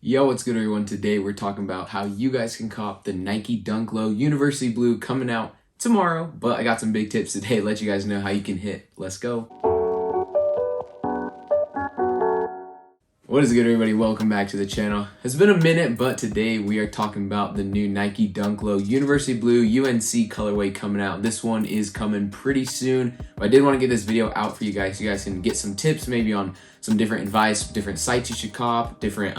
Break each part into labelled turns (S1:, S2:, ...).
S1: Yo, what's good everyone? Today we're talking about how you guys can cop the Nike Dunk Low University Blue coming out tomorrow, but I got some big tips today to let you guys know how you can hit. Let's go. What is good everybody? Welcome back to the channel. It's been a minute, but today we are talking about the new Nike Dunk Low University Blue UNC colorway coming out. This one is coming pretty soon, but I did want to get this video out for you guys so you guys can get some tips maybe on some different advice, different sites you should cop, different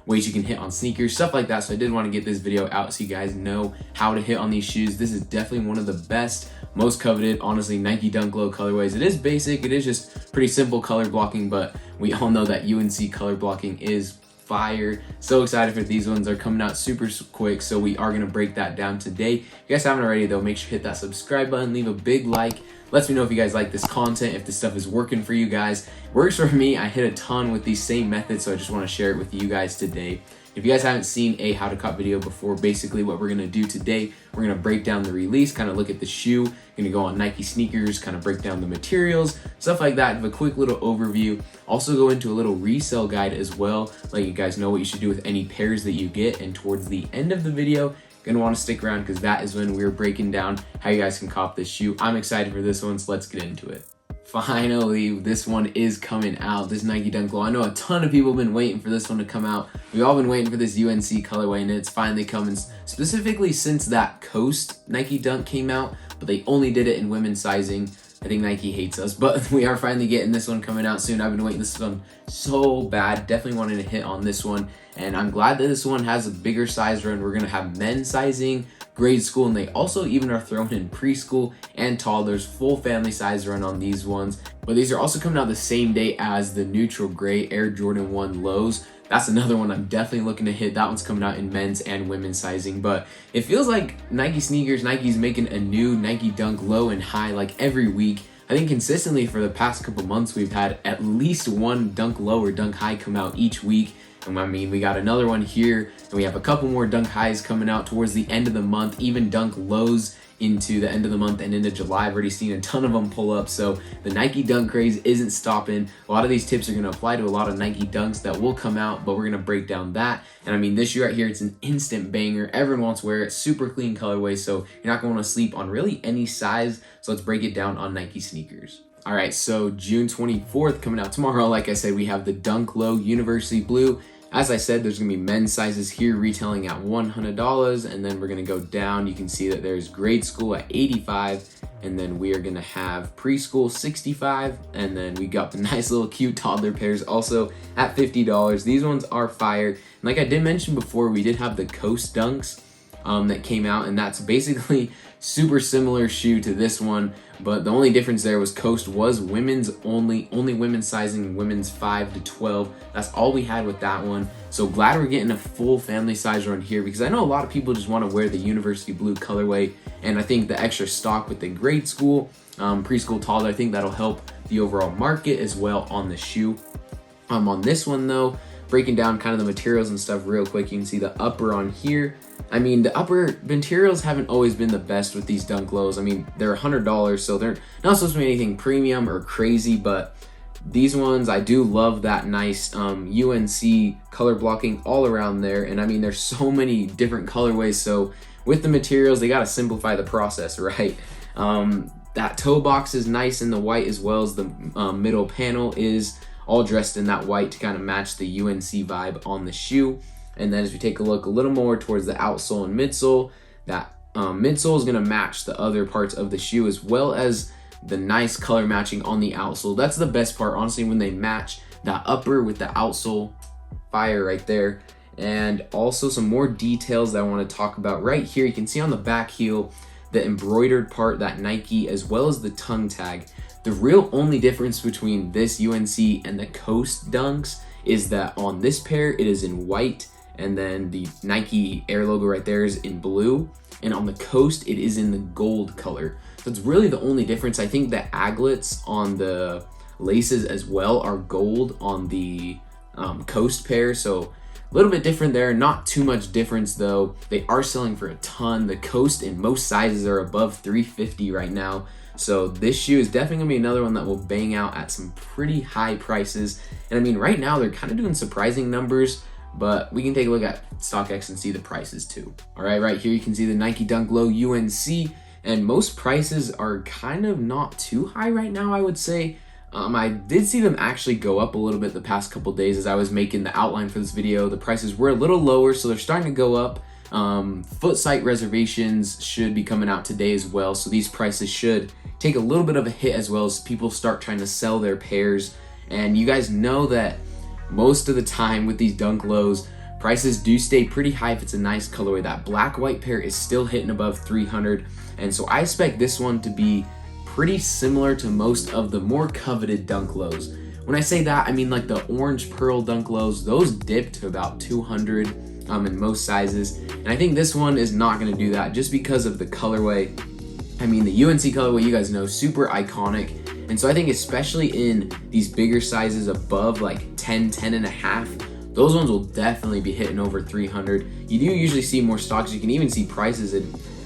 S1: ways you can hit on sneakers, stuff like that. So I did want to get this video out so you guys know how to hit on these shoes. This is definitely one of the best, most coveted, honestly, Nike Dunk Low colorways. It is basic, it is just pretty simple color blocking, but we all know that UNC color blocking is fire. So excited for these ones. They're coming out super quick, so we are gonna break that down today. If you guys haven't already though, make sure to hit that subscribe button, leave a big like. Lets me know if you guys like this content, if this stuff is working for you guys. Works for me. I hit a ton with these same methods, so I just want to share it with you guys today. If you guys haven't seen a how to cop video before, basically what we're gonna do today, we're gonna break down the release, kind of look at the shoe, gonna go on Nike Snkrs, kind of break down the materials, stuff like that, have a quick little overview. Also go into a little resale guide as well, let you guys know what you should do with any pairs that you get, and towards the end of the video, gonna want to stick around because that is when we're breaking down how you guys can cop this shoe. I'm excited for this one, so let's get into it. Finally, this one is coming out, this Nike Dunk Low. I know a ton of people have been waiting for this one to come out. We've all been waiting for this UNC colorway, and it's finally coming, specifically since that Coast Nike Dunk came out, but they only did it in women's sizing. I think Nike hates us, but we are finally getting this one coming out soon. I've been waiting this one so bad. Definitely wanted to hit on this one, and I'm glad that this one has a bigger size run. We're gonna have men's sizing, grade school, and they also even are throwing in preschool and toddlers, full family size run on these ones. But these are also coming out the same day as the neutral gray Air Jordan 1 lows. That's another one I'm definitely looking to hit. That one's coming out in men's and women's sizing, but it feels like Nike's making a new Nike Dunk Low and high like every week. I think consistently for the past couple months, we've had at least one Dunk Low or Dunk High come out each week. And I mean, we got another one here, and we have a couple more Dunk Highs coming out towards the end of the month, even Dunk Lows into the end of the month and into July. I've already seen a ton of them pull up, so the Nike Dunk craze isn't stopping. A lot of these tips are going to apply to a lot of Nike Dunks that will come out, but we're going to break down that. And I mean, this shoe right here, it's an instant banger. Everyone wants to wear it. Super clean colorway, so you're not going to want to sleep on really any size. So let's break it down on Nike Snkrs. All right, so June 24th coming out tomorrow. Like I said, we have the Dunk Low University Blue. As I said, there's gonna be men's sizes here retailing at $100, and then we're gonna go down. You can see that there's grade school at $85, and then we are gonna have preschool $65, and then we got the nice little cute toddler pairs also at $50. These ones are fire. And like I did mention before, we did have the Coast Dunks that came out, and that's basically super similar shoe to this one, but the only difference there was Coast was women's only women's sizing, women's 5 to 12. That's all we had with that one. So glad we're getting a full family size run here, because I know a lot of people just want to wear the University Blue colorway, and I think the extra stock with the grade school, preschool, toddler, I think that'll help the overall market as well on the shoe. On this one though, breaking down kind of the materials and stuff real quick, you can see the upper on here. I mean, the upper materials haven't always been the best with these Dunk Lows. I mean, they're $100, so they're not supposed to be anything premium or crazy, but these ones, I do love that nice UNC color blocking all around there. And I mean, there's so many different colorways, so with the materials, they got to simplify the process, right? That toe box is nice in the white, as well as the middle panel is all dressed in that white to kind of match the UNC vibe on the shoe. And then as we take a look a little more towards the outsole and midsole, that midsole is going to match the other parts of the shoe, as well as the nice color matching on the outsole. That's the best part, honestly, when they match that upper with the outsole. Fire right there. And also some more details that I want to talk about right here. You can see on the back heel the embroidered part, that Nike, as well as the tongue tag. The real only difference between this UNC and the Coast Dunks is that on this pair it is in white, and then the Nike Air logo right there is in blue, and on the Coast it is in the gold color. So it's really the only difference. I think the aglets on the laces as well are gold on the Coast pair, so a little bit different there. Not too much difference though. They are selling for a ton. The Coast in most sizes are above $350 right now. So this shoe is definitely gonna be another one that will bang out at some pretty high prices. And I mean, right now they're kind of doing surprising numbers but we can take a look at StockX and see the prices too. All right, right here you can see the Nike Dunk Low UNC, and most prices are kind of not too high right now, I would say. I did see them actually go up a little bit the past couple days as I was making the outline for this video. The prices were a little lower, so they're starting to go up. Foot site reservations should be coming out today as well, so these prices should take a little bit of a hit as well as people start trying to sell their pairs. And you guys know that most of the time with these Dunk Lows, prices do stay pretty high if it's a nice colorway. That black white pair is still hitting above 300, and so I expect this one to be pretty similar to most of the more coveted Dunk Lows. When I say that, I mean like the orange pearl Dunk Lows. Those dip to about 200 in most sizes, and I think this one is not going to do that just because of the colorway. I mean, the UNC colorway, you guys know, super iconic, and so I think especially in these bigger sizes above like 10 and a half, those ones will definitely be hitting over 300. You do usually see more stocks. You can even see prices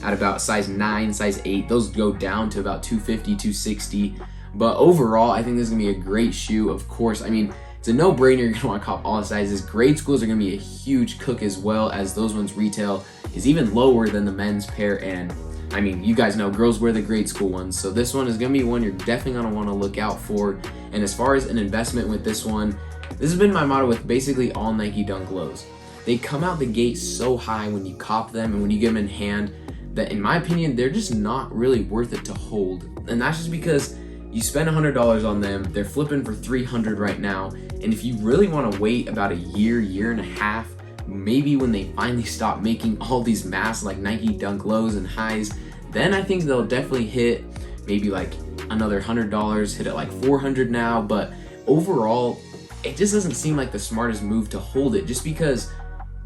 S1: at about size 9, size 8. Those go down to about 250, 260. But overall, I think this is gonna be a great shoe. Of course, I mean, it's a no-brainer. You're gonna wanna cop all sizes. Grade schools are gonna be a huge cook as well, as those ones retail is even lower than the men's pair. And I mean, you guys know girls wear the grade school ones. So this one is gonna be one you're definitely gonna wanna look out for. And as far as an investment with this one, this has been my motto with basically all Nike Dunk Lows. They come out the gate so high when you cop them and when you get them in hand that, in my opinion, they're just not really worth it to hold. And that's just because you spend $100 on them, they're flipping for 300 right now. And if you really want to wait about a year and a half, maybe when they finally stop making all these masks like Nike Dunk Lows and highs, then I think they'll definitely hit maybe like another $100, hit at like 400 now. But overall, it just doesn't seem like the smartest move to hold it, just because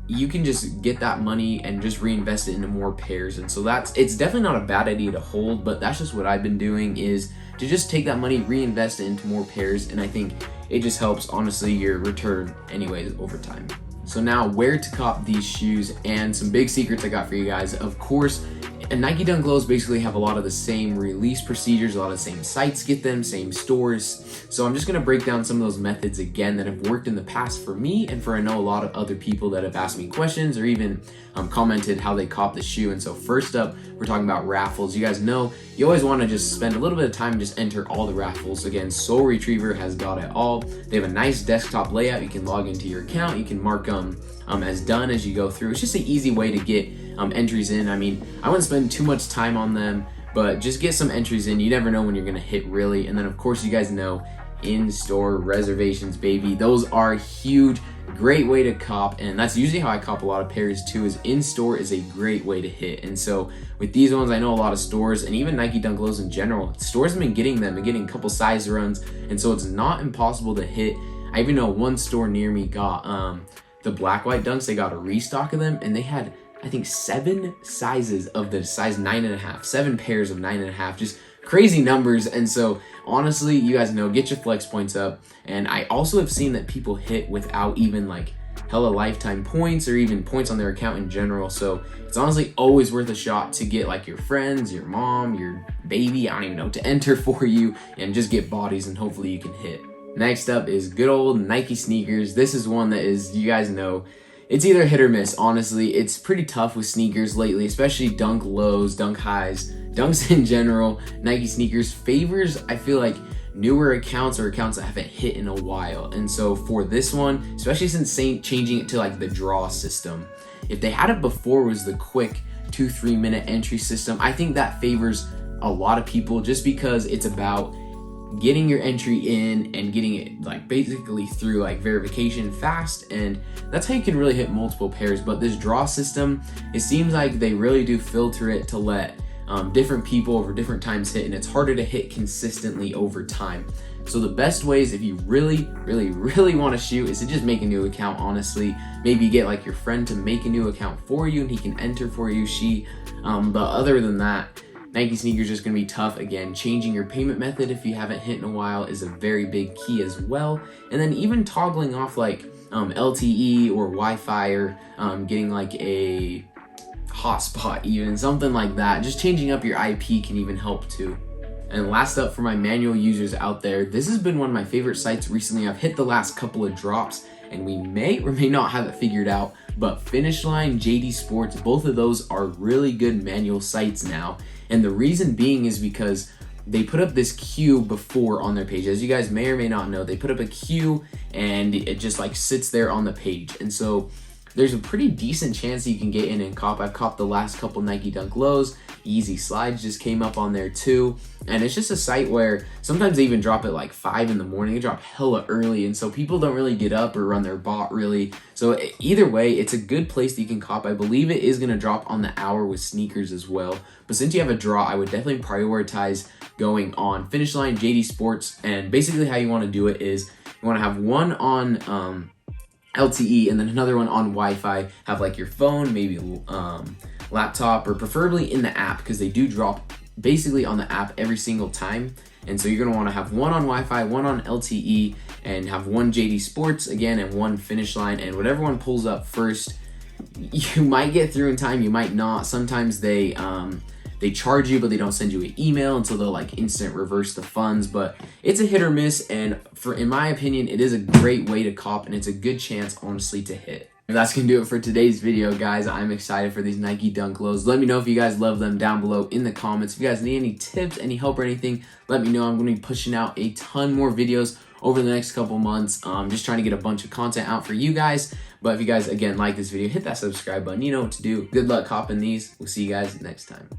S1: you can just get that money and just reinvest it into more pairs. And so it's definitely not a bad idea to hold, but that's just what I've been doing, is to just take that money, reinvest it into more pairs, and I think it just helps, honestly, your return anyways over time. So now, where to cop these shoes and some big secrets I got for you guys. Of course, and Nike Dunk Lows basically have a lot of the same release procedures, a lot of the same sites get them, same stores. So I'm just gonna break down some of those methods again that have worked in the past for me and for I know a lot of other people that have asked me questions or even commented how they cop the shoe. And so first up, we're talking about raffles. You guys know you always wanna just spend a little bit of time and just enter all the raffles. Again, Soul Retriever has got it all. They have a nice desktop layout. You can log into your account. You can mark them as done as you go through. It's just an easy way to get entries in. I mean, I wouldn't spend too much time on them, but just get some entries in. You never know when you're gonna hit, really. And then of course, you guys know in-store reservations, baby. Those are huge, great way to cop, and that's usually how I cop a lot of pairs too, is in-store is a great way to hit. And so with these ones, I know a lot of stores and even Nike Dunk Lows in general, stores have been getting them and getting a couple size runs, and so it's not impossible to hit. I even know one store near me got the black white dunks. They got a restock of them, and they had, I think, 7 sizes of the size 9.5, 7 pairs of 9.5, just crazy numbers. And so honestly, you guys know, get your flex points up. And I also have seen that people hit without even like hella lifetime points or even points on their account in general. So it's honestly always worth a shot to get like your friends, your mom, your baby, I don't even know, to enter for you and just get bodies, and hopefully you can hit. Next up is good old Nike sneakers. This is one that is, you guys know, it's either hit or miss. Honestly, it's pretty tough with sneakers lately, especially Dunk Lows, Dunk Highs, Dunks in general. Nike sneakers favors, I feel like, newer accounts or accounts that haven't hit in a while. And so for this one, especially since changing it to like the draw system, if they had it before was the quick 2-3 minute entry system, I think that favors a lot of people, just because it's about getting your entry in and getting it like basically through like verification fast, and that's how you can really hit multiple pairs. But this draw system, it seems like they really do filter it to let different people over different times hit, and it's harder to hit consistently over time. So the best ways, if you really want to shoot, is to just make a new account. Honestly, maybe get like your friend to make a new account for you and he can enter for you, but other than that, Nike sneakers just gonna be tough. Again, changing your payment method if you haven't hit in a while is a very big key as well. And then even toggling off like LTE or Wi-Fi, or getting like a hotspot, even something like that. Just changing up your IP can even help too. And last up, for my manual users out there, this has been one of my favorite sites recently. I've hit the last couple of drops, and we may or may not have it figured out, but Finish Line, JD Sports, both of those are really good manual sites now. And the reason being is because they put up this queue before on their page. As you guys may or may not know, they put up a queue and it just like sits there on the page. And so there's a pretty decent chance that you can get in and cop. I've copped the last couple Nike Dunk Lows. Easy Slides just came up on there too. And it's just a site where sometimes they even drop at like 5 in the morning. They drop hella early, and so people don't really get up or run their bot really. So either way, it's a good place that you can cop. I believe it is gonna drop on the hour with sneakers as well. But since you have a draw, I would definitely prioritize going on Finish Line, JD Sports. And basically how you wanna do it is you wanna have one on LTE and then another one on Wi-Fi. Have like your phone, maybe laptop, or preferably in the app, because they do drop basically on the app every single time. And so you're gonna wanna have one on Wi-Fi, one on LTE, and have one JD Sports again and one Finish Line. And whatever one pulls up first, you might get through in time, you might not. Sometimes they charge you, but they don't send you an email, and so they'll like instant reverse the funds. But it's a hit or miss, and in my opinion, it is a great way to cop, and it's a good chance, honestly, to hit. And that's gonna do it for today's video, guys. I'm excited for these Nike Dunk Lows. Let me know if you guys love them down below in the comments. If you guys need any tips, any help or anything, let me know. I'm gonna be pushing out a ton more videos over the next couple months. Just trying to get a bunch of content out for you guys. But if you guys, again, like this video, hit that subscribe button. You know what to do. Good luck copping these. We'll see you guys next time.